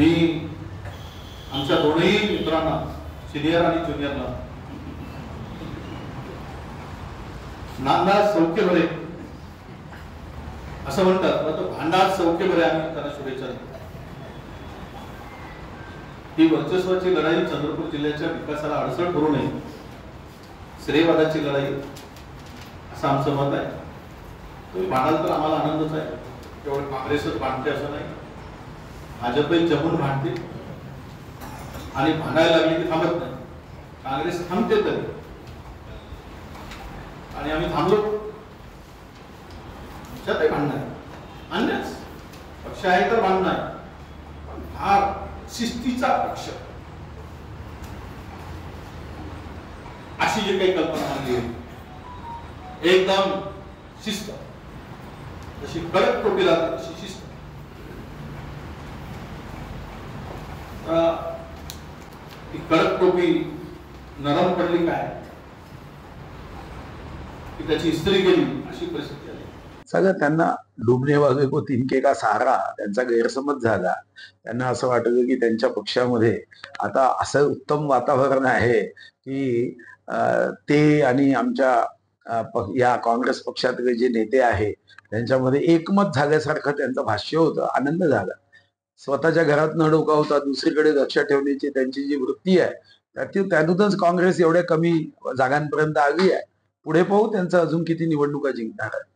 मी आमच्या दोनही मित्रांना, सिनियर आणि ज्युनियरला, नांदा सौख्य भरे असं म्हणतात, परंतु भांडार सौख्य भरे आम्ही त्यांना शुभेच्छा देतो. ही वर्चस्वाची लढाई चंद्रपूर जिल्ह्याच्या विकासाला अडसर करू नये, श्रेयवादाची लढाई असं आमचं मत आहे. तुम्ही भांडाल तर आम्हाला आनंदच आहे. केवळ काँग्रेसच भांडते असं नाही, भाजपही जमून भांडते आणि भांडायला लागली की थांबत नाही. काँग्रेस थांबते तरी, आणि आम्ही थांबलो त्यातही भांडण आहे. अन्यच पक्ष आहे तर भांडण आहे, पण फार शिस्तीचा पक्ष अशी जी काही कल्पना मांडली आहे, एकदम शिस्त, जशी कडक टोपी लागते तशी शिस्त. ती कडक टोपी नरम पडली काय की त्याची इस्त्री गेली अशी परिस्थिती आली. सगळं त्यांना डुबने वागे को तिनके का सहारा, त्यांचा गैरसमज झाला. त्यांना असं वाटलं की त्यांच्या पक्षामध्ये आता असं उत्तम वातावरण आहे की ते आणि आमच्या या काँग्रेस पक्षातले जे नेते आहे त्यांच्यामध्ये एकमत झाल्यासारखं त्यांचं भाष्य होतं. आनंद झाला. स्वतःच्या घरात न डोकावता दुसरीकडे लक्ष ठेवण्याची त्यांची जी वृत्ती आहे त्यातूनच काँग्रेस एवढ्या कमी जागांपर्यंत आली आहे. पुढे पाहू त्यांचं अजून किती निवडणुका जिंकणार आहे.